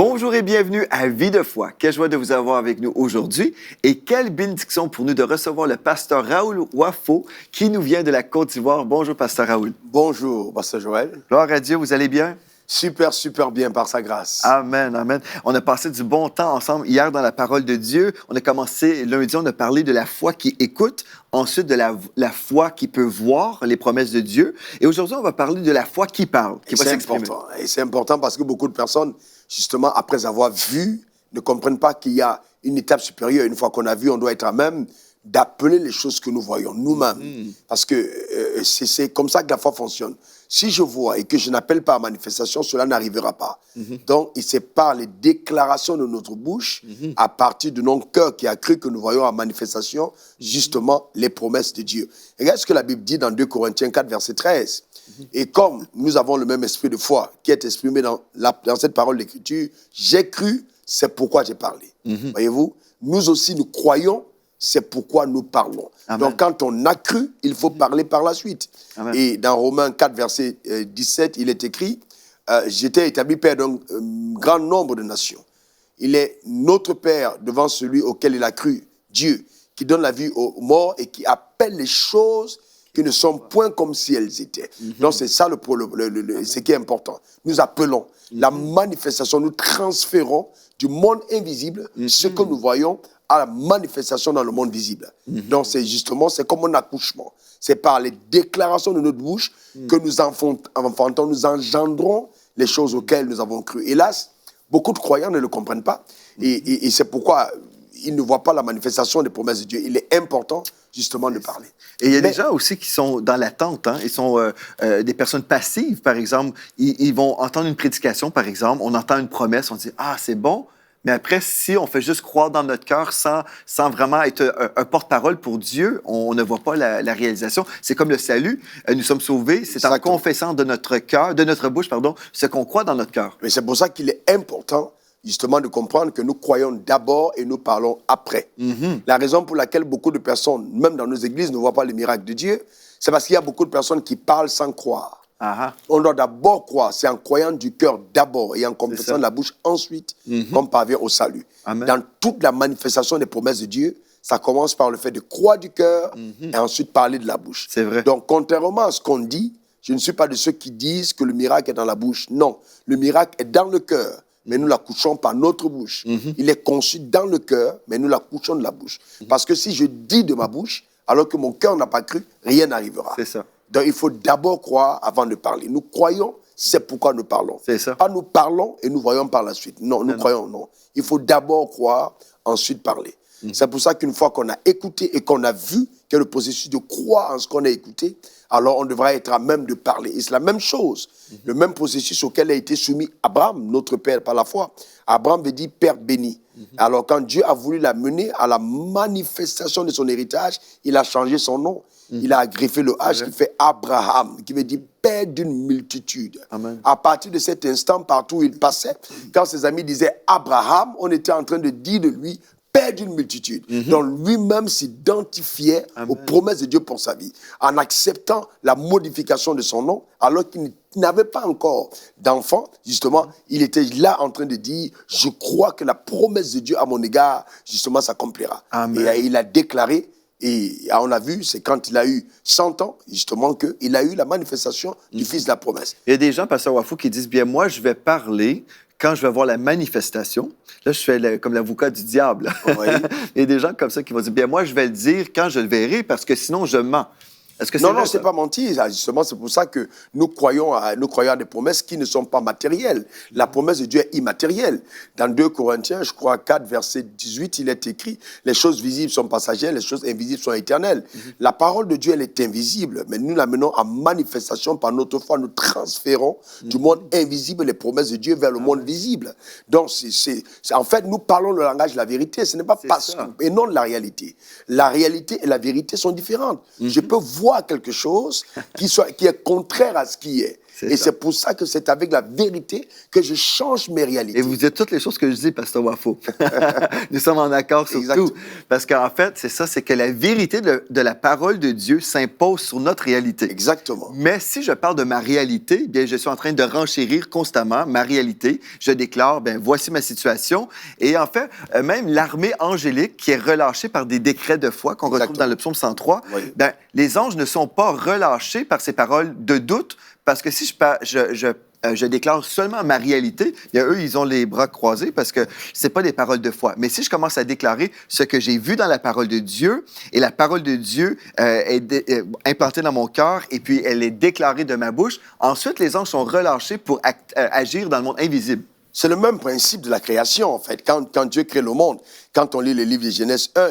Bonjour et bienvenue à Vie de foi. Quelle joie de vous avoir avec nous aujourd'hui et quelle bénédiction pour nous de recevoir le pasteur Raoul Wafo qui nous vient de la Côte d'Ivoire. Bonjour, pasteur Raoul. Bonjour, pasteur Joël. Gloire à Dieu, vous allez bien? Super, super bien par sa grâce. Amen, amen. On a passé du bon temps ensemble hier dans la parole de Dieu. On a commencé lundi, on a parlé de la foi qui écoute, ensuite de la foi qui peut voir les promesses de Dieu. Et aujourd'hui, on va parler de la foi qui parle, qui va s'exprimer. Important. Et c'est important parce que beaucoup de personnes, justement, après avoir vu, ne comprennent pas qu'il y a une étape supérieure. Une fois qu'on a vu, on doit être à même d'appeler les choses que nous voyons nous-mêmes. Parce que c'est comme ça que la foi fonctionne. Si je vois et que je n'appelle pas à manifestation, cela n'arrivera pas. Donc, c'est par les déclarations de notre bouche, à partir de notre cœur qui a cru que nous voyons à manifestation, justement, les promesses de Dieu. Regarde ce que la Bible dit dans 2 Corinthiens 4, verset 13. Et comme nous avons le même esprit de foi qui est exprimé dans cette parole d'Écriture, j'ai cru, c'est pourquoi j'ai parlé. Voyez-vous, nous aussi, nous croyons, c'est pourquoi nous parlons. Amen. Donc, quand on a cru, il faut parler par la suite. Amen. Et dans Romains 4, verset 17, il est écrit « J'étais établi père d'un grand nombre de nations. Il est notre Père devant celui auquel il a cru, Dieu, qui donne la vie aux morts et qui appelle les choses qui ne sont point comme si elles étaient. » Donc, c'est ça ce qui est important. Nous appelons la manifestation, nous transférons du monde invisible ce que nous voyons à la manifestation dans le monde visible. Donc, c'est comme un accouchement. C'est par les déclarations de notre bouche que nous enfantons, nous engendrons les choses auxquelles nous avons cru. Hélas, beaucoup de croyants ne le comprennent pas. Et c'est pourquoi ils ne voient pas la manifestation des promesses de Dieu. Il est important, justement, de parler. Et il y a des gens aussi qui sont dans l'attente. Ils sont des personnes passives, par exemple. Ils vont entendre une prédication, par exemple. On entend une promesse, on dit « Ah, c'est bon ». Mais après, si on fait juste croire dans notre cœur sans vraiment être un porte-parole pour Dieu, on ne voit pas la réalisation. C'est comme le salut. Nous sommes sauvés. C'est en confessant de notre bouche, ce qu'on croit dans notre cœur. Mais c'est pour ça qu'il est important, justement, de comprendre que nous croyons d'abord et nous parlons après. La raison pour laquelle beaucoup de personnes, même dans nos églises, ne voient pas les miracles de Dieu, c'est parce qu'il y a beaucoup de personnes qui parlent sans croire. On doit d'abord croire, c'est en croyant du cœur d'abord et en confessant de la bouche ensuite qu'on parvient au salut. Amen. Dans toute la manifestation des promesses de Dieu, ça commence par le fait de croire du cœur et ensuite parler de la bouche. C'est vrai. Donc, contrairement à ce qu'on dit, je ne suis pas de ceux qui disent que le miracle est dans la bouche. Non, le miracle est dans le cœur, mais nous l'accouchons par notre bouche. Il est conçu dans le cœur, mais nous l'accouchons de la bouche. Parce que si je dis de ma bouche, alors que mon cœur n'a pas cru, rien n'arrivera. C'est ça. Donc, il faut d'abord croire avant de parler. Nous croyons, c'est pourquoi nous parlons. C'est ça. Pas nous parlons et nous voyons par la suite. Non, nous croyons, non. Il faut d'abord croire, ensuite parler. C'est pour ça qu'une fois qu'on a écouté et qu'on a vu qu'il y a le processus de croire en ce qu'on a écouté, alors on devra être à même de parler. Et c'est la même chose, le même processus auquel a été soumis Abraham, notre père par la foi. Abraham veut dire père béni. Alors quand Dieu a voulu l'amener à la manifestation de son héritage, il a changé son nom. Il a greffé le H qui fait Abraham, qui veut dire père d'une multitude. Amen. À partir de cet instant, partout où il passait, quand ses amis disaient Abraham, on était en train de dire de lui père d'une multitude. Donc lui-même s'identifiait aux promesses de Dieu pour sa vie, en acceptant la modification de son nom, alors qu'il n'avait pas encore d'enfant. Justement, il était là en train de dire, je crois que la promesse de Dieu à mon égard, justement, s'accomplira. Et il a déclaré, et on a vu, c'est quand il a eu 100 ans, justement, qu'il a eu la manifestation du Fils de la promesse. Il y a des gens, pasteur Wafo, qui disent, bien, moi, je vais parler quand je vais voir la manifestation. Là, je fais comme l'avocat du diable. Oui. Il y a des gens comme ça qui vont dire, bien, moi, je vais le dire quand je le verrai, parce que sinon, je mens. Est-ce que c'est Non, c'est pas mentir. Justement, c'est pour ça que nous croyons à des promesses qui ne sont pas matérielles. La promesse de Dieu est immatérielle. Dans 2 Corinthiens, je crois, 4, verset 18, il est écrit, les choses visibles sont passagères, les choses invisibles sont éternelles. La parole de Dieu, elle est invisible, mais nous l'amenons en manifestation par notre foi. Nous transférons du monde invisible les promesses de Dieu vers le monde visible. Donc, en fait, nous parlons le langage de la vérité. Ce n'est pas parce que, et non de la réalité. La réalité et la vérité sont différentes. Je peux voir quelque chose qui est contraire à ce qui est. Et c'est pour ça que c'est avec la vérité que je change mes réalités. Et vous dites toutes les choses que je dis, Pasteur Wafo. Nous sommes en accord sur tout. Parce qu'en fait, c'est ça, c'est que la vérité de la parole de Dieu s'impose sur notre réalité. Exactement. Mais si je parle de ma réalité, bien, je suis en train de renchérir constamment ma réalité. Je déclare, bien, voici ma situation. Et en fait, même l'armée angélique qui est relâchée par des décrets de foi qu'on retrouve dans le psaume 103, oui. bien, les anges ne sont pas relâchés par ces paroles de doute, parce que si je déclare seulement ma réalité, bien, eux, ils ont les bras croisés parce que c'est pas des paroles de foi. Mais si je commence à déclarer ce que j'ai vu dans la parole de Dieu, et la parole de Dieu est implantée dans mon cœur, et puis elle est déclarée de ma bouche, ensuite, les anges sont relâchés pour agir dans le monde invisible. C'est le même principe de la création, en fait. Quand Dieu crée le monde, quand on lit le livre de Genèse 1,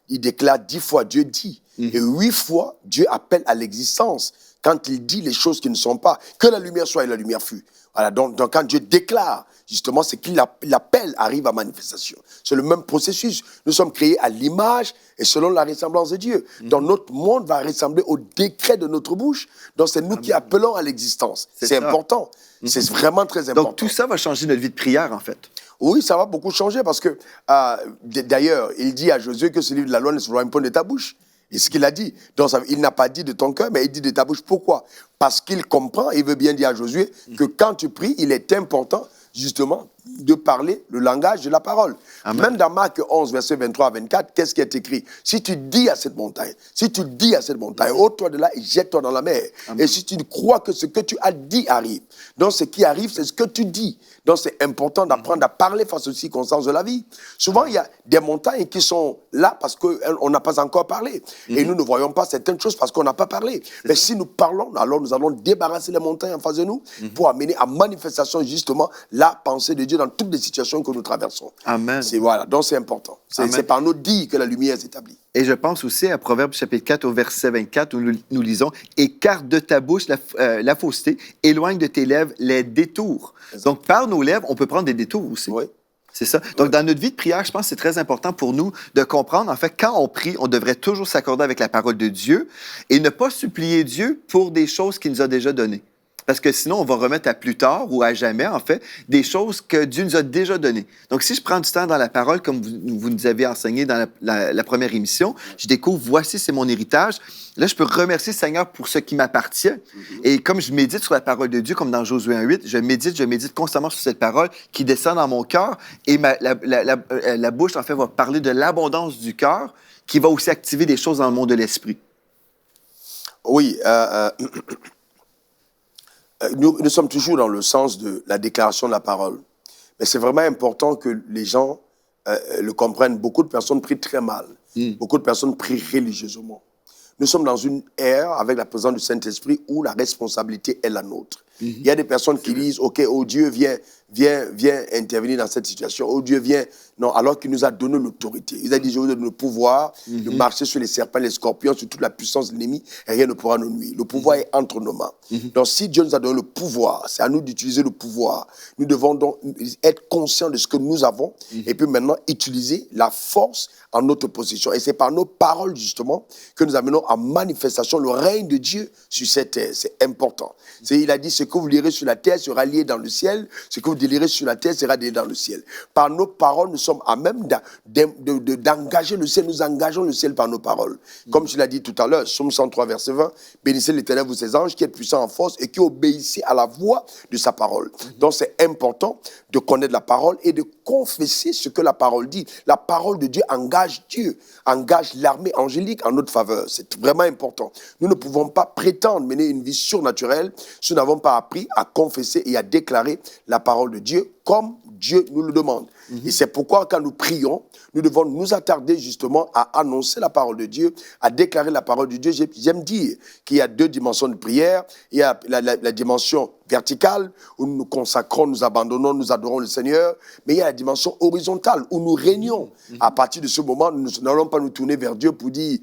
il déclare 10 fois Dieu dit. Et 8 fois, Dieu appelle à l'existence. Quand il dit les choses qui ne sont pas, que la lumière soit et la lumière fut. Voilà, donc quand Dieu déclare, justement, c'est qu'il l'appel arrive à manifestation. C'est le même processus. Nous sommes créés à l'image et selon la ressemblance de Dieu. Donc notre monde va ressembler au décret de notre bouche. Donc c'est nous qui appelons à l'existence. C'est important. C'est vraiment très important. Donc tout ça va changer notre vie de prière, en fait. Oui, ça va beaucoup changer parce que, d'ailleurs, il dit à Josué que ce livre de la loi ne se voit pas de ta bouche. Et ce qu'il a dit. Donc, il n'a pas dit de ton cœur, mais il dit de ta bouche. Pourquoi? Parce qu'il comprend, il veut bien dire à Josué que quand tu pries, il est important, justement, de parler le langage de la parole. Amen. Même dans Marc 11, verset 23 à 24, qu'est-ce qui est écrit? Si tu dis à cette montagne, ôte-toi de là et jette-toi dans la mer. Amen. Et si tu crois que ce que tu as dit arrive, donc ce qui arrive, c'est ce que tu dis. Donc c'est important d'apprendre à parler face aux circonstances de la vie. Souvent, il y a des montagnes qui sont là parce qu'on n'a pas encore parlé. Et nous ne voyons pas certaines choses parce qu'on n'a pas parlé. Mais si nous parlons, alors nous allons débarrasser les montagnes en face de nous pour amener à manifestation justement la pensée de Dieu dans toutes les situations que nous traversons. Amen. Voilà, donc c'est important. C'est par nos dits que la lumière s'établit. Et je pense aussi à Proverbes chapitre 4 au verset 24 où nous lisons « Écarte de ta bouche la fausseté, éloigne de tes lèvres les détours. » Donc par nos lèvres, on peut prendre des détours aussi. Oui. C'est ça. Donc, dans notre vie de prière, je pense que c'est très important pour nous de comprendre, en fait, quand on prie, on devrait toujours s'accorder avec la parole de Dieu et ne pas supplier Dieu pour des choses qu'il nous a déjà données. Parce que sinon, on va remettre à plus tard ou à jamais, en fait, des choses que Dieu nous a déjà données. Donc, si je prends du temps dans la parole, comme vous nous avez enseigné dans la première émission, je découvre, voici, c'est mon héritage. Là, je peux remercier le Seigneur pour ce qui m'appartient. Et comme je médite sur la parole de Dieu, comme dans Josué 1:8, je médite constamment sur cette parole qui descend dans mon cœur. Et la bouche, en fait, va parler de l'abondance du cœur qui va aussi activer des choses dans le monde de l'esprit. Oui, nous sommes toujours dans le sens de la déclaration de la parole. Mais c'est vraiment important que les gens le comprennent. Beaucoup de personnes prient très mal. Beaucoup de personnes prient religieusement. Nous sommes dans une ère, avec la présence du Saint-Esprit, où la responsabilité est la nôtre. Il y a des personnes qui disent, OK, oh Dieu, viens intervenir dans cette situation. Oh Dieu, viens. Non, alors qu'il nous a donné l'autorité. Il a dit, je vous donne le pouvoir de marcher sur les serpents, les scorpions, sur toute la puissance de l'ennemi, et rien ne pourra nous nuire. Le pouvoir est entre nos mains. Donc, si Dieu nous a donné le pouvoir, c'est à nous d'utiliser le pouvoir. Nous devons donc être conscients de ce que nous avons, et puis maintenant utiliser la force en notre possession. Et c'est par nos paroles, justement, que nous amenons en manifestation le règne de Dieu sur cette terre. C'est important. Il a dit, ce que vous lirez sur la terre sera lié dans le ciel, ce que vous délirez sur la terre sera lié dans le ciel. Par nos paroles, nous sommes à même d'engager le ciel. Nous engageons le ciel par nos paroles. Comme je l'ai dit tout à l'heure, Psaume 103, verset 20, bénissez l'Éternel, vous ses anges, qui êtes puissants en force et qui obéissez à la voix de sa parole. Donc c'est important de connaître la parole et de confesser ce que la parole dit. La parole de Dieu engage Dieu, engage l'armée angélique en notre faveur. C'est vraiment important. Nous ne pouvons pas prétendre mener une vie surnaturelle si nous n'avons pas appris à confesser et à déclarer la parole de Dieu comme Dieu nous le demande. Et c'est pourquoi quand nous prions, nous devons nous attarder justement à annoncer la parole de Dieu, à déclarer la parole de Dieu. J'aime dire qu'il y a 2 dimensions de prière. Il y a la dimension verticale, où nous nous consacrons, nous abandonnons, nous adorons le Seigneur. Mais il y a la dimension horizontale, où nous régnons. À partir de ce moment, nous n'allons pas nous tourner vers Dieu pour dire,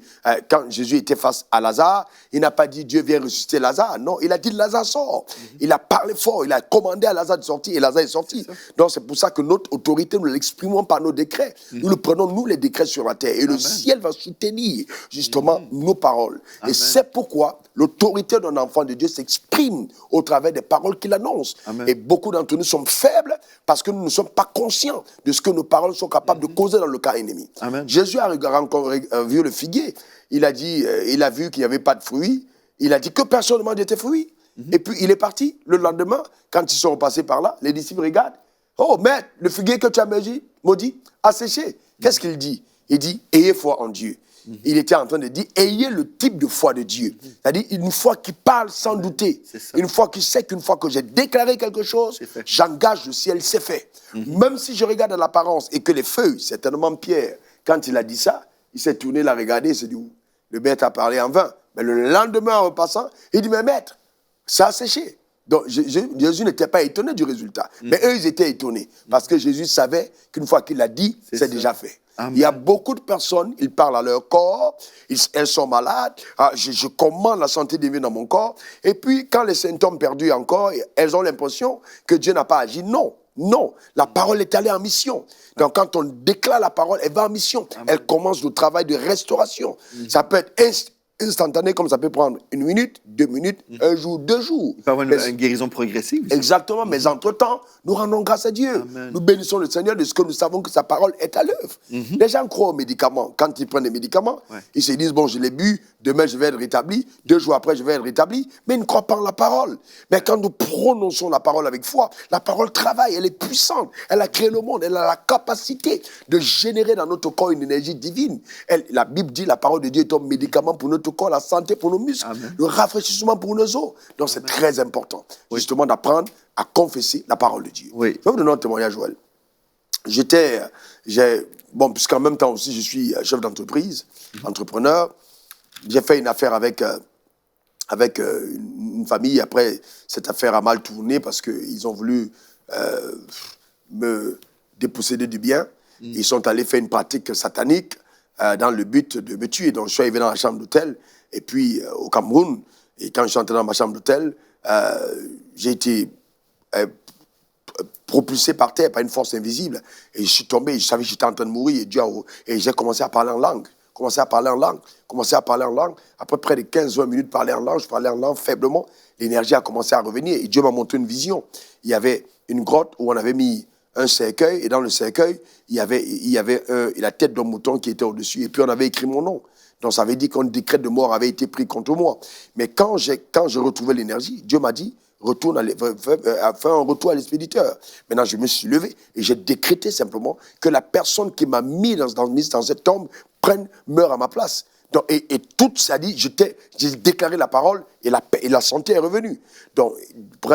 quand Jésus était face à Lazare, il n'a pas dit Dieu vient ressusciter Lazare. Non, il a dit Lazare sort. Il a parlé fort, il a commandé à Lazare de sortir et Lazare est sorti. Donc c'est pour ça que notre autorité nous l'exprimons par nos décrets. Nous le prenons, nous, les décrets sur la terre. Et le ciel va soutenir, justement, nos paroles. Amen. Et c'est pourquoi l'autorité d'un enfant de Dieu s'exprime au travers des paroles qu'il annonce. Amen. Et beaucoup d'entre nous sommes faibles parce que nous ne sommes pas conscients de ce que nos paroles sont capables de causer dans le cas ennemi. Amen. Jésus a vu le figuier. Il a dit, il a vu qu'il n'y avait pas de fruits. Il a dit que personne ne mange de tes fruits. Et puis il est parti. Le lendemain, quand ils sont passés par là, les disciples regardent. Oh, maître, le figuier que tu as maudit a séché. Qu'est-ce qu'il dit? Il dit, ayez foi en Dieu. Il était en train de dire, ayez le type de foi de Dieu. C'est-à-dire une foi qui parle sans douter. Une foi qui sait qu'une fois que j'ai déclaré quelque chose, j'engage le ciel, c'est fait. Même si je regarde à l'apparence et que les feuilles, certainement Pierre, quand il a dit ça, il s'est tourné, l'a regardé, il s'est dit, le maître a parlé en vain. Mais le lendemain, en repassant, il dit, mais maître, ça a séché. Donc Jésus n'était pas étonné du résultat. Mais eux, ils étaient étonnés. Parce que Jésus savait qu'une fois qu'il l'a dit, c'est déjà fait. Amen. Il y a beaucoup de personnes, ils parlent à leur corps, elles sont malades, je commande la santé divine dans mon corps, et puis quand les symptômes perdus encore, elles ont l'impression que Dieu n'a pas agi. Non, non, la parole est allée en mission. Donc quand on déclare la parole, elle va en mission. Amen. Elle commence le travail de restauration. Ça peut être instantané, comme ça peut prendre 1 minute, 2 minutes, 1 jour, 2 jours. Il peut y avoir une guérison progressive. Exactement, mais entre-temps, nous rendons grâce à Dieu. Amen. Nous bénissons le Seigneur de ce que nous savons que sa parole est à l'œuvre. Les gens croient aux médicaments. Quand ils prennent des médicaments, ils se disent, bon, je l'ai bu, demain je vais être rétabli, 2 jours après je vais être rétabli, mais ils ne croient pas en la parole. Mais quand nous prononçons la parole avec foi, la parole travaille, elle est puissante, elle a créé le monde, elle a la capacité de générer dans notre corps une énergie divine. La Bible dit, la parole de Dieu est un médicament pour notre corps, la santé pour nos muscles, Amen. Le rafraîchissement pour nos os. Donc c'est très important, justement, d'apprendre à confesser la parole de Dieu. Je vais vous donner un témoignage, Joël. Bon, puisqu'en même temps aussi, je suis chef d'entreprise, entrepreneur. J'ai fait une affaire avec une famille. Après, cette affaire a mal tourné parce qu'ils ont voulu me déposséder du bien. Ils sont allés faire une pratique satanique dans le but de me tuer. Donc, je suis arrivé dans la chambre d'hôtel, et puis au Cameroun, et quand je suis entré dans ma chambre d'hôtel, j'ai été propulsé par terre par une force invisible, et je suis tombé, je savais que j'étais en train de mourir, et j'ai commencé à parler en langue. Après près de 15-20 minutes de parler en langue, je parlais en langue faiblement, l'énergie a commencé à revenir, et Dieu m'a montré une vision. Il y avait une grotte où on avait mis un cercueil, et dans le cercueil, il y avait la tête d'un mouton qui était au-dessus, et puis on avait écrit mon nom. Donc ça veut dire qu'un décret de mort avait été pris contre moi. Mais quand j'ai retrouvé l'énergie, Dieu m'a dit, fais un retour à l'expéditeur. Maintenant, je me suis levé et j'ai décrété simplement que la personne qui m'a mis dans cette tombe meure à ma place. Donc, et tout ça dit, j'ai déclaré la parole et la santé est revenue. Donc,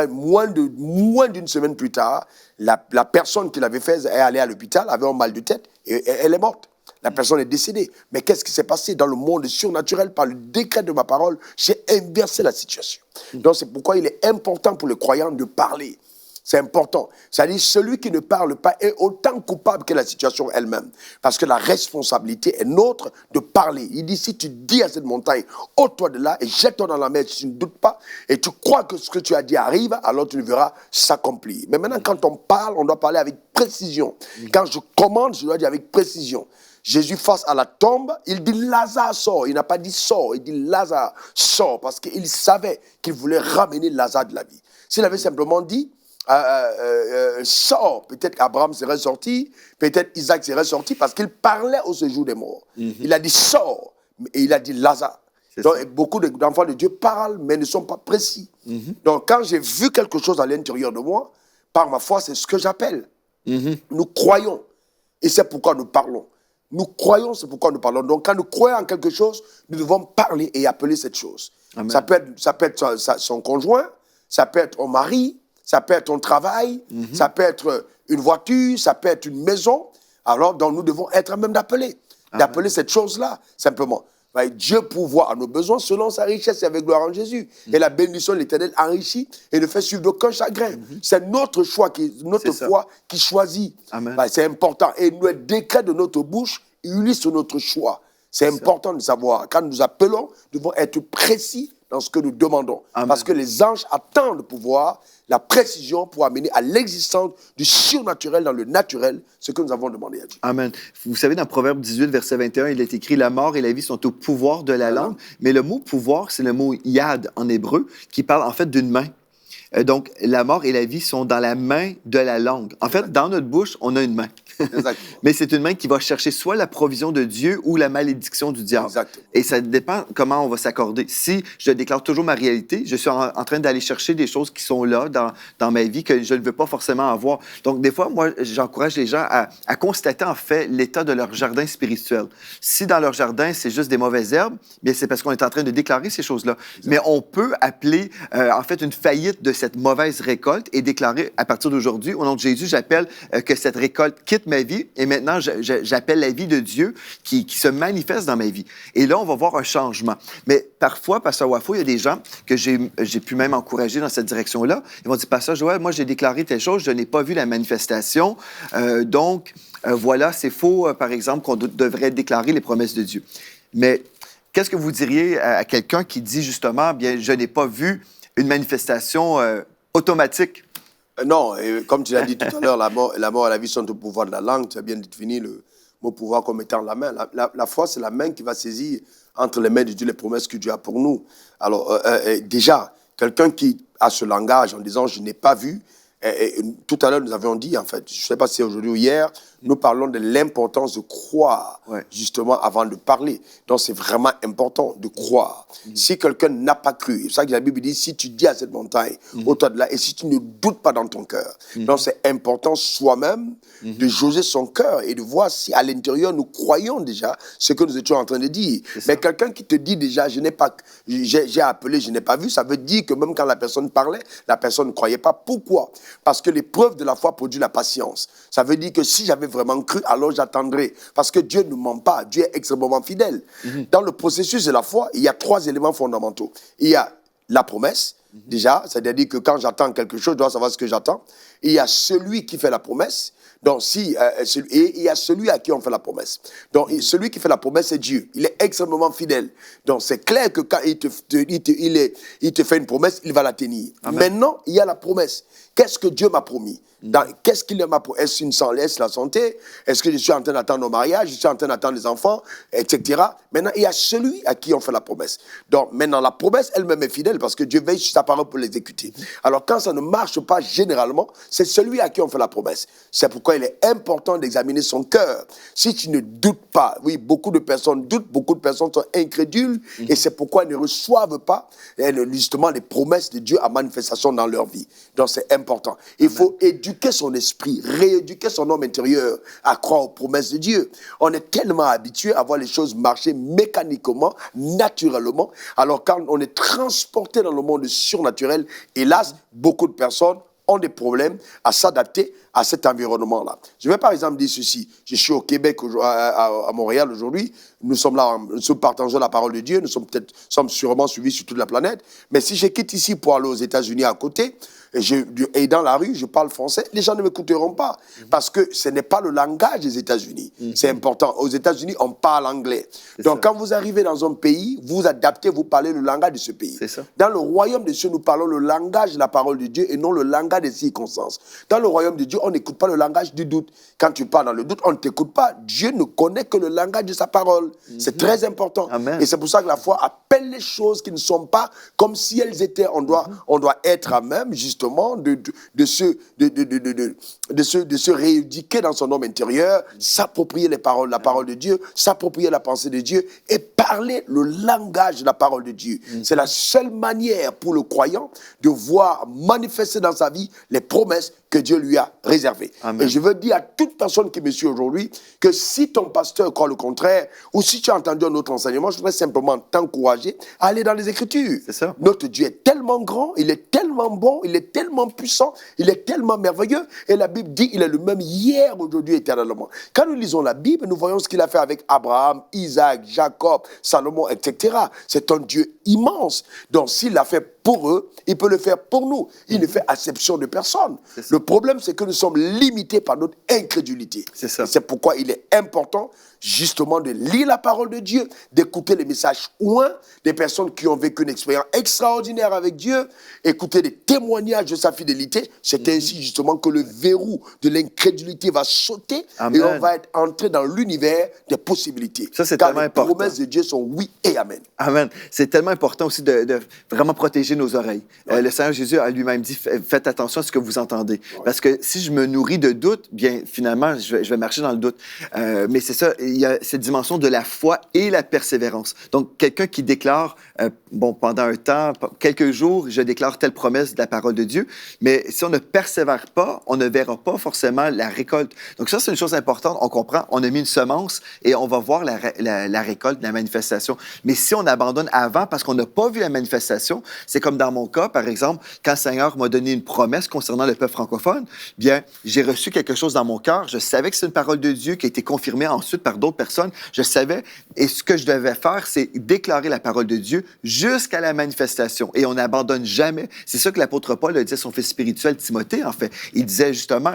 moins d'une semaine plus tard, la personne qui l'avait fait est allée à l'hôpital, avait un mal de tête et elle est morte. La personne est décédée. Mais qu'est-ce qui s'est passé dans le monde surnaturel? Par le décret de ma parole, j'ai inversé la situation. Donc c'est pourquoi il est important pour les croyants de parler. C'est important. C'est-à-dire celui qui ne parle pas est autant coupable que la situation elle-même. Parce que la responsabilité est nôtre de parler. Il dit, si tu dis à cette montagne, ôte-toi de là et jette-toi dans la mer, tu ne doutes pas, et tu crois que ce que tu as dit arrive, alors tu le verras s'accomplir. Mais maintenant, quand on parle, on doit parler avec précision. Quand je commande, je dois dire avec précision. Jésus, face à la tombe, il dit Lazare sort. Il n'a pas dit sort, il dit Lazare sort, parce qu'il savait qu'il voulait ramener Lazare de la vie. S'il avait simplement dit sort, peut-être qu'Abraham serait sorti, peut-être Isaac serait sorti, parce qu'il parlait au séjour des morts. Il a dit sort, et il a dit Lazare. Donc, beaucoup d'enfants de Dieu parlent, mais ne sont pas précis. Donc, quand j'ai vu quelque chose à l'intérieur de moi, par ma foi, c'est ce que j'appelle. Nous croyons, et c'est pourquoi nous parlons. Nous croyons, c'est pourquoi nous parlons. Donc, quand nous croyons en quelque chose, nous devons parler et appeler cette chose. Ça peut être son conjoint, ça peut être ton mari, ça peut être ton travail, ça peut être une voiture, ça peut être une maison. Alors, donc, nous devons être à même d'appeler cette chose-là, simplement. Dieu pourvoit à nos besoins selon sa richesse et avec gloire en Jésus. Et la bénédiction de l'Éternel enrichit et ne fait suivre d'aucun chagrin. C'est notre choix, notre foi qui choisit. C'est important. Et le décret de notre bouche unit sur notre choix. C'est important de savoir. Quand nous appelons, nous devons être précis dans ce que nous demandons. Amen. Parce que les anges attendent le pouvoir, la précision pour amener à l'existence du surnaturel dans le naturel, ce que nous avons demandé à Dieu. Amen. Vous savez, dans Proverbe 18, verset 21, il est écrit « La mort et la vie sont au pouvoir de la langue ». Mais le mot « pouvoir », c'est le mot « yad » en hébreu, qui parle en fait d'une main. Donc, la mort et la vie sont dans la main de la langue. En fait, dans notre bouche, on a une main. Mais c'est une main qui va chercher soit la provision de Dieu ou la malédiction du diable. Exactement. Et ça dépend comment on va s'accorder. Si je déclare toujours ma réalité, je suis en train d'aller chercher des choses qui sont là dans ma vie que je ne veux pas forcément avoir. Donc, des fois, moi, j'encourage les gens à constater, en fait, l'état de leur jardin spirituel. Si dans leur jardin, c'est juste des mauvaises herbes, bien, c'est parce qu'on est en train de déclarer ces choses-là. Mais on peut appeler, en fait, une faillite de cette mauvaise récolte et déclarer, à partir d'aujourd'hui, au nom de Jésus, j'appelle que cette récolte quitte ma vie et maintenant, j'appelle la vie de Dieu qui se manifeste dans ma vie. Et là, on va voir un changement. Mais parfois, Pasteur Wafo, il y a des gens que j'ai pu même encourager dans cette direction-là. Ils vont dire, Pasteur Joël, moi, j'ai déclaré telle chose, je n'ai pas vu la manifestation. Donc, voilà, c'est faux, par exemple, qu'on devrait déclarer les promesses de Dieu. Mais qu'est-ce que vous diriez à quelqu'un qui dit justement, bien, je n'ai pas vu une manifestation automatique? Non, comme tu l'as dit tout à l'heure, la mort et la vie sont au pouvoir de la langue. Tu as bien défini le mot pouvoir comme étant la main. La foi, c'est la main qui va saisir entre les mains de Dieu les promesses que Dieu a pour nous. Alors, déjà, quelqu'un qui a ce langage en disant « je n'ai pas vu », tout à l'heure, nous avions dit, en fait, je ne sais pas si c'est aujourd'hui ou hier, nous parlons de l'importance de croire, justement, avant de parler. Donc, c'est vraiment important de croire. Si quelqu'un n'a pas cru, c'est ça que la Bible dit, si tu dis à cette montagne, ôte-toi de là, et si tu ne doutes pas dans ton cœur. Donc, c'est important soi-même de jauger son cœur et de voir si à l'intérieur, nous croyons déjà ce que nous étions en train de dire. Mais quelqu'un qui te dit déjà, j'ai appelé, je n'ai pas vu, ça veut dire que même quand la personne parlait, la personne ne croyait pas. Pourquoi? Parce que l'épreuve de la foi produit la patience. Ça veut dire que si j'avais vraiment cru, alors j'attendrai. Parce que Dieu ne ment pas. Dieu est extrêmement fidèle. Dans le processus de la foi, il y a 3 éléments fondamentaux. Il y a la promesse, déjà, c'est-à-dire que quand j'attends quelque chose, je dois savoir ce que j'attends. Il y a celui qui fait la promesse. Donc, et il y a celui à qui on fait la promesse. Donc, celui qui fait la promesse, c'est Dieu. Il est extrêmement fidèle. Donc, c'est clair que quand il te fait une promesse, il va la tenir. Amen. Maintenant, il y a la promesse. Qu'est-ce que Dieu m'a promis? Qu'est-ce qu'il m'a promis? Est-ce une laisse la santé? Est-ce que je suis en train d'attendre au mariage? Je suis en train d'attendre les enfants, etc. Maintenant, il y a celui à qui on fait la promesse. Donc, maintenant, la promesse elle-même est fidèle parce que Dieu veille sur sa parole pour l'exécuter. Alors, quand ça ne marche pas généralement, c'est celui à qui on fait la promesse. C'est pourquoi il est important d'examiner son cœur. Si tu ne doutes pas, oui, beaucoup de personnes doutent, beaucoup de personnes sont incrédules, et c'est pourquoi ils ne reçoivent pas justement les promesses de Dieu à manifestation dans leur vie. Donc, c'est important. Il faut éduquer son esprit, rééduquer son homme intérieur à croire aux promesses de Dieu. On est tellement habitué à voir les choses marcher mécaniquement, naturellement. Alors quand on est transporté dans le monde surnaturel, hélas, beaucoup de personnes ont des problèmes à s'adapter à cet environnement-là. Je vais par exemple dire ceci. Je suis au Québec, à Montréal aujourd'hui. Nous sommes là, nous partageons la parole de Dieu. Nous sommes sûrement suivis sur toute la planète. Mais si je quitte ici pour aller aux États-Unis à côté, et dans la rue, je parle français, les gens ne m'écouteront pas. Parce que ce n'est pas le langage des États-Unis. C'est important. Aux États-Unis, on parle anglais. Donc, quand vous arrivez dans un pays, vous adaptez, vous parlez le langage de ce pays. Dans le royaume de Dieu, nous parlons le langage de la parole de Dieu et non le langage des circonstances. Dans le royaume de Dieu, on n'écoute pas le langage du doute. Quand tu parles dans le doute, on ne t'écoute pas. Dieu ne connaît que le langage de sa parole. C'est très important. Amen. Et c'est pour ça que la foi appelle les choses qui ne sont pas comme si elles étaient. On doit être à même, justement, de se rééduquer dans son homme intérieur, s'approprier les paroles, la parole de Dieu, s'approprier la pensée de Dieu et parler le langage de la parole de Dieu. C'est la seule manière pour le croyant de voir manifester dans sa vie les promesses que Dieu lui a réservées. Amen. Et je veux dire à toute personne qui me suit aujourd'hui que si ton pasteur croit le contraire ou si tu as entendu un autre enseignement, je voudrais simplement t'encourager à aller dans les Écritures. C'est ça. Notre Dieu est tellement grand, il est tellement bon, il est est tellement puissant, il est tellement merveilleux. Et la Bible dit qu'il est le même hier, aujourd'hui, éternellement. Quand nous lisons la Bible, nous voyons ce qu'il a fait avec Abraham, Isaac, Jacob, Salomon, etc. C'est un Dieu immense. Donc, s'il l'a fait pour eux, il peut le faire pour nous. Il ne fait exception de personne. Le problème, c'est que nous sommes limités par notre incrédulité. C'est pourquoi il est important justement de lire la parole de Dieu, d'écouter les messages ouins des personnes qui ont vécu une expérience extraordinaire avec Dieu, écouter des témoignages de sa fidélité. C'est ainsi justement que le verrou de l'incrédulité va sauter. Amen. Et on va être entré dans l'univers des possibilités. Ça, c'est car tellement les important. promesses de Dieu sont oui et amen. Amen. C'est tellement important aussi de vraiment protéger nos oreilles. Le Seigneur Jésus a lui-même dit, faites attention à ce que vous entendez. Parce que si je me nourris de doute, bien, finalement, je vais marcher dans le doute. Mais c'est ça, il y a cette dimension de la foi et la persévérance. Donc, quelqu'un qui déclare, pendant un temps, quelques jours, je déclare telle promesse de la parole de Dieu, mais si on ne persévère pas, on ne verra pas forcément la récolte. Donc ça, c'est une chose importante. On comprend, on a mis une semence et on va voir la récolte, la manifestation. Mais si on abandonne avant parce qu'on n'a pas vu la manifestation, c'est comme dans mon cas, par exemple, quand le Seigneur m'a donné une promesse concernant le peuple francophone, bien, j'ai reçu quelque chose dans mon cœur. Je savais que c'est une parole de Dieu qui a été confirmée ensuite par d'autres personnes. Je savais, et ce que je devais faire, c'est déclarer la parole de Dieu jusqu'à la manifestation. Et on n'abandonne jamais. C'est ça que l'apôtre Paul a dit à son fils spirituel Timothée, en fait. Il disait justement,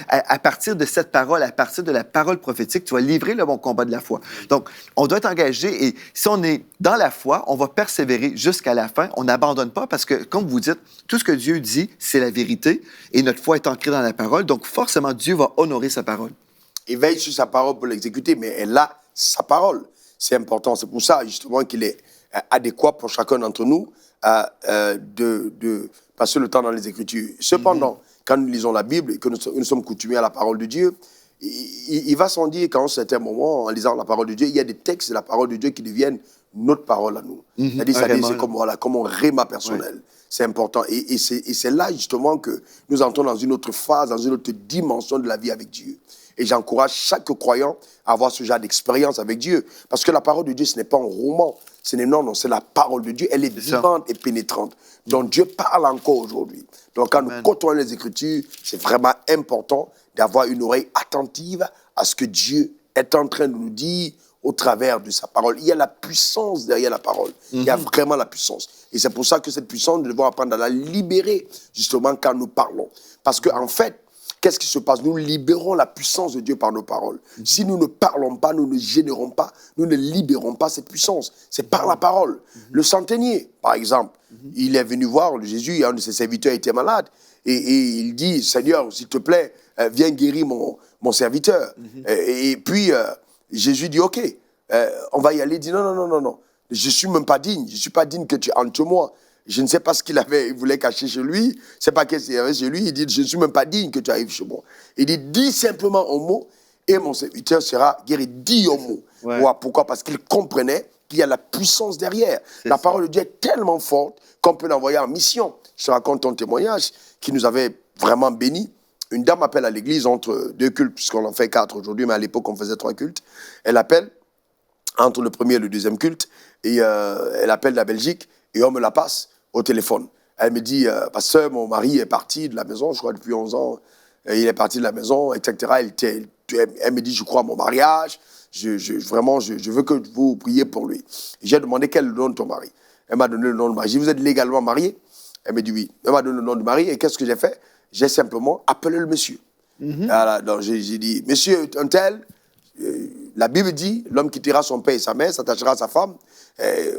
à partir de cette parole, à partir de la parole prophétique, tu vas livrer le bon combat de la foi. Donc, on doit être engagé, et si on est dans la foi, on va persévérer jusqu'à la fin. On n'abandonne pas parce que, comme vous dites, tout ce que Dieu dit, c'est la vérité, et notre foi est ancrée dans la parole. Donc, forcément, Dieu va honorer sa parole. Il veille sur sa parole pour l'exécuter, mais elle a sa parole. C'est important. C'est pour ça, justement, qu'il est adéquat pour chacun d'entre nous de passer le temps dans les Écritures. Cependant, quand nous lisons la Bible et que nous sommes coutumiers à la parole de Dieu, il va sans dire qu'à un certain moment, en lisant la parole de Dieu, il y a des textes de la parole de Dieu qui deviennent notre parole à nous. C'est-à-dire, c'est comme un réma personnel. C'est important. Et c'est là, justement, que nous entrons dans une autre phase, dans une autre dimension de la vie avec Dieu. Et j'encourage chaque croyant à avoir ce genre d'expérience avec Dieu. Parce que la parole de Dieu, ce n'est pas un roman. Non, c'est la parole de Dieu. Elle est vivante et pénétrante. Donc Dieu parle encore aujourd'hui. Donc quand nous côtoyons les Écritures, c'est vraiment important d'avoir une oreille attentive à ce que Dieu est en train de nous dire au travers de sa parole. Il y a la puissance derrière la parole. Il y a vraiment la puissance. Et c'est pour ça que cette puissance, nous devons apprendre à la libérer, justement, quand nous parlons. Parce qu'en fait, qu'est-ce qui se passe? Nous libérons la puissance de Dieu par nos paroles. Si nous ne parlons pas, nous ne générons pas, nous ne libérons pas cette puissance. C'est par la parole. Le centenier, par exemple, il est venu voir Jésus, un de ses serviteurs était malade, et il dit, Seigneur, s'il te plaît, viens guérir mon serviteur. Et puis, Jésus dit, OK, on va y aller. Il dit, non, je ne suis même pas digne. Je ne suis pas digne que tu entres chez moi. Je ne sais pas ce il voulait cacher chez lui. Je ne sais pas qu'est-ce qu'il y avait chez lui. Il dit, je ne suis même pas digne que tu arrives chez moi. Il dit, dis simplement un mot et mon serviteur sera guéri. Dis un mot. Ouais. Pourquoi? Parce qu'il comprenait qu'il y a la puissance derrière. La parole de Dieu est tellement forte qu'on peut l'envoyer en mission. Je te raconte un témoignage qui nous avait vraiment bénis. Une dame appelle à l'église entre deux cultes, puisqu'on en fait 4 aujourd'hui, mais à l'époque, on faisait 3 cultes. Elle appelle entre le premier et le deuxième culte, et elle appelle de la Belgique, et on me la passe au téléphone. Elle me dit, pasteur, mon mari est parti de la maison, je crois depuis 11 ans, il est parti de la maison, etc. Elle me dit, je crois à mon mariage, vraiment, je veux que vous priez pour lui. J'ai demandé quel est le nom de ton mari. Elle m'a donné le nom de mari. J'ai dit, vous êtes légalement marié? Elle me dit oui. Elle m'a donné le nom de mari, et qu'est-ce que j'ai fait? J'ai simplement appelé le monsieur. Alors, donc j'ai dit, monsieur un tel, la Bible dit, l'homme quittera son père et sa mère, s'attachera à sa femme,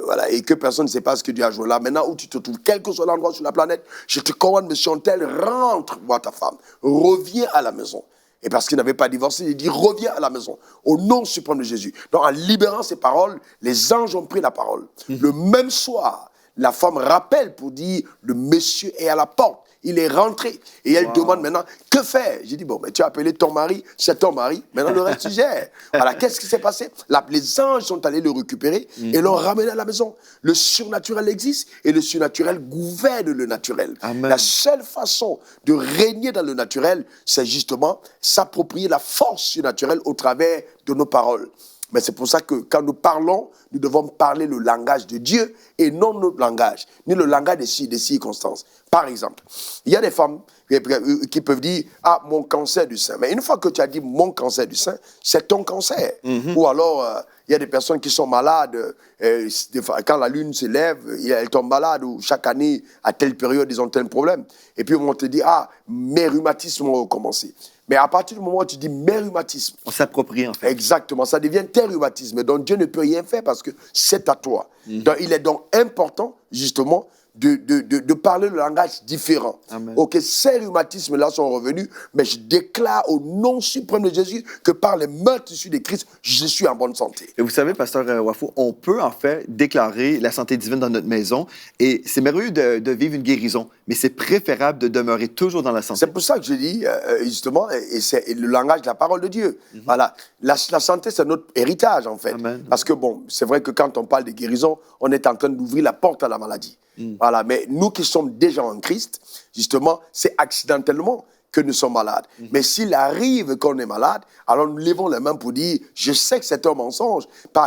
voilà, et que personne ne sait pas ce que Dieu a joué là. Maintenant où tu te trouves, quel que soit l'endroit sur la planète, je te commande, monsieur un tel, rentre voir ta femme, reviens à la maison. Et parce qu'il n'avait pas divorcé, il dit, reviens à la maison, au nom suprême de Jésus. Donc en libérant ces paroles, les anges ont pris la parole. Le même soir, la femme rappelle pour dire, le monsieur est à la porte. Il est rentré. Et elle demande maintenant, que faire? J'ai dit, bon, mais tu as appelé ton mari, c'est ton mari. Maintenant, le reste, tu gères. Voilà, qu'est-ce qui s'est passé? Les anges sont allés le récupérer et l'ont ramené à la maison. Le surnaturel existe et le surnaturel gouverne le naturel. Amen. La seule façon de régner dans le naturel, c'est justement s'approprier la force surnaturelle au travers de nos paroles. Mais c'est pour ça que quand nous parlons, nous devons parler le langage de Dieu et non notre langage, ni le langage des circonstances. Par exemple, il y a des femmes qui peuvent dire « Ah, mon cancer du sein ». Mais une fois que tu as dit « mon cancer du sein », c'est ton cancer. Ou alors, il y a des personnes qui sont malades, quand la lune se lève, elles tombent malades, ou chaque année, à telle période, ils ont tel problème. Et puis on te dit « Ah, mes rhumatismes ont recommencé ». Mais à partir du moment où tu dis mes rhumatismes, on s'approprie en fait. Exactement, ça devient tes rhumatismes. Donc Dieu ne peut rien faire parce que c'est à toi. Donc, il est donc important, justement, de parler le langage différent. Amen. Ok, ces rhumatismes-là sont revenus, mais je déclare au nom suprême de Jésus que par les meurtres issus de Christ, je suis en bonne santé. Et vous savez, pasteur Wafo, on peut en fait déclarer la santé divine dans notre maison et c'est merveilleux de vivre une guérison, mais c'est préférable de demeurer toujours dans la santé. C'est pour ça que je dis, justement, et c'est le langage de la parole de Dieu. Voilà, la santé, c'est notre héritage, en fait. Amen. Parce que, bon, c'est vrai que quand on parle de guérison, on est en train d'ouvrir la porte à la maladie. Voilà, mais nous qui sommes déjà en Christ, justement, c'est accidentellement que nous sommes malades. Mais s'il arrive qu'on est malade, alors nous levons les mains pour dire, je sais que c'est un mensonge,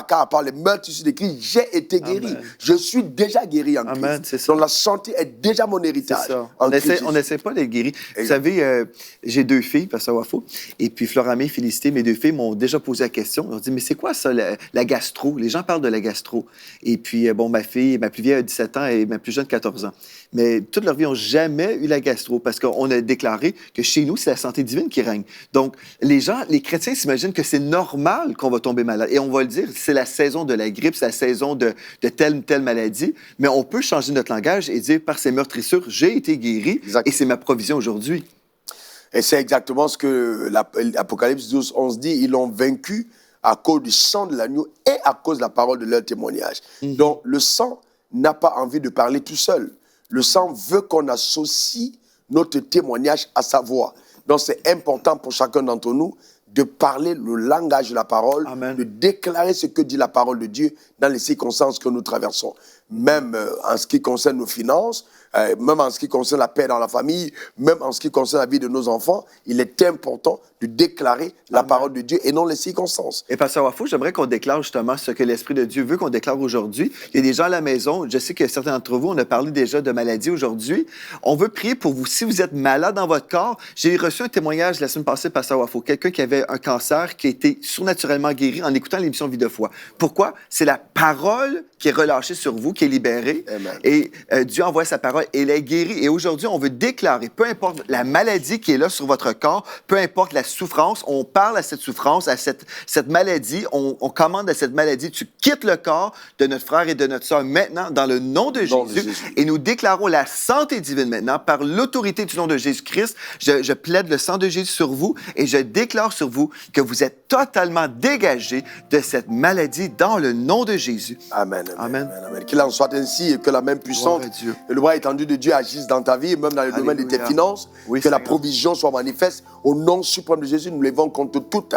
car par les meurtres issus de Christ, j'ai été guéri. Amen. Je suis déjà guéri en Amen, c'est Christ. ça. Donc la santé est déjà mon héritage. C'est ça. en On Christ n'essaie Jésus. pas d'être guéri. Vous Exact. savez, j'ai 2 filles, pasteur Wafo, et puis Floramé, Félicité, mes 2 filles m'ont déjà posé la question. Ils ont dit, mais c'est quoi ça, la gastro? Les gens parlent de la gastro. Et puis, bon, ma fille, ma plus vieille a 17 ans et ma plus jeune 14 ans. Mais toute leur vie, ils n'ont jamais eu la gastro parce qu'on a déclaré que chez nous, c'est la santé divine qui règne. Donc, les chrétiens s'imaginent que c'est normal qu'on va tomber malade. Et on va le dire, c'est la saison de la grippe, c'est la saison de telle ou telle maladie. Mais on peut changer notre langage et dire, par ces meurtrissures, j'ai été guéri Exact. et c'est ma provision aujourd'hui. Et c'est exactement ce que l'Apocalypse 12, 11 dit. Ils l'ont vaincu à cause du sang de l'agneau et à cause de la parole de leur témoignage. Donc, le sang n'a pas envie de parler tout seul. Le sang veut qu'on associe notre témoignage à sa voix. Donc, c'est important pour chacun d'entre nous de parler le langage de la parole, Amen. de déclarer ce que dit la parole de Dieu dans les circonstances que nous traversons. Même en ce qui concerne nos finances, même en ce qui concerne la paix dans la famille, même en ce qui concerne la vie de nos enfants, il est important de déclarer la parole de Dieu et non les circonstances. Et pasteur Wafo, j'aimerais qu'on déclare justement ce que l'Esprit de Dieu veut qu'on déclare aujourd'hui. Il y a des gens à la maison, je sais que certains d'entre vous, on a parlé déjà de maladie aujourd'hui. On veut prier pour vous. Si vous êtes malade dans votre corps, j'ai reçu un témoignage la semaine passée, pasteur Wafo, quelqu'un qui avait un cancer qui a été surnaturellement guéri en écoutant l'émission Vie de foi. Pourquoi? C'est la parole qui est relâchée sur vous, qui est libérée. Amen. Et Dieu envoie sa parole et elle est guérie. Et aujourd'hui, on veut déclarer, peu importe la maladie qui est là sur votre corps, peu importe la souffrance, on parle à cette souffrance, à cette maladie, on commande à cette maladie, tu quittes le corps de notre frère et de notre sœur maintenant dans le nom de Nom de Jésus. Jésus. Et nous déclarons la santé divine maintenant par l'autorité du nom de Jésus-Christ. Je plaide le sang de Jésus sur vous et je déclare sur vous que vous êtes totalement dégagés de cette maladie dans le nom de Jésus. Amen. Amen. Amen. Qu'il en soit ainsi et que la main puissante Gloire à Dieu. et le bras étendu de Dieu agisse dans ta vie, même dans le domaine de tes Alléluia. finances, Oui, que la Seigneur. provision soit manifeste. Au nom suprême de Jésus, nous levons contre toute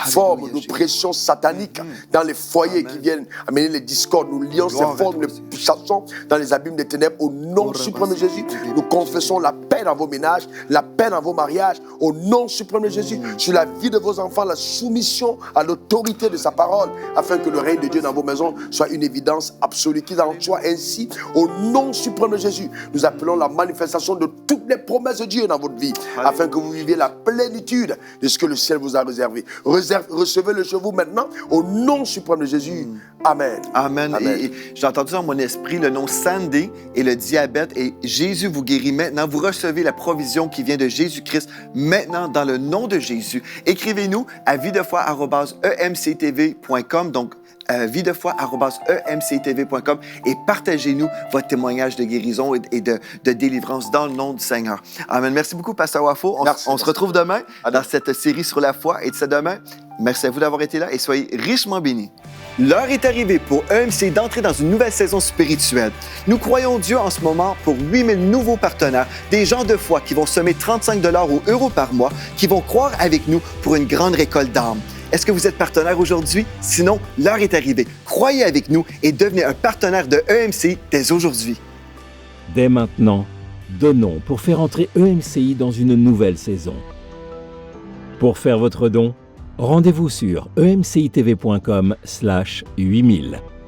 forme Jésus. d'oppression satanique dans les foyers qui viennent amener les discordes. Nous lions Gloire à ces formes, toi, les chassons dans les abîmes des ténèbres. Au nom suprême de Jésus, nous confessons la paix dans vos ménages, la paix dans vos mariages. Au nom suprême de Jésus, sur la vie de vos enfants, la soumission à l'autorité de sa parole, afin que le règne de Dieu dans vos maisons soit une évidence absolue. Qu'il en soit ainsi, au nom suprême de Jésus, nous appelons la manifestation de toutes les promesses de Dieu dans votre vie, afin que vous viviez la plénitude de ce que le ciel vous a réservé. Recevez-le chez vous maintenant, au nom suprême de Jésus. Amen. Amen. Amen. Et j'ai entendu dans mon esprit le nom Sandy et le diabète. Et Jésus vous guérit maintenant. Vous recevez la provision qui vient de Jésus-Christ maintenant dans le nom de Jésus. Écrivez-nous à videfoi@emctv.com. Donc, videfoi@emctv.com et partagez-nous votre témoignage de guérison et de délivrance dans le nom du Seigneur. Amen. Merci beaucoup, Pasteur Wafo. On se retrouve demain dans cette série sur la foi. Et de ce demain, merci à vous d'avoir été là et soyez richement bénis. L'heure est arrivée pour EMC d'entrer dans une nouvelle saison spirituelle. Nous croyons Dieu en ce moment pour 8000 nouveaux partenaires, des gens de foi qui vont semer 35 $ ou euros par mois, qui vont croire avec nous pour une grande récolte d'âmes. Est-ce que vous êtes partenaire aujourd'hui? Sinon, l'heure est arrivée. Croyez avec nous et devenez un partenaire de EMC dès aujourd'hui. Dès maintenant, donnons pour faire entrer EMCI dans une nouvelle saison. Pour faire votre don, Rendez-vous sur emcitv.com/8000.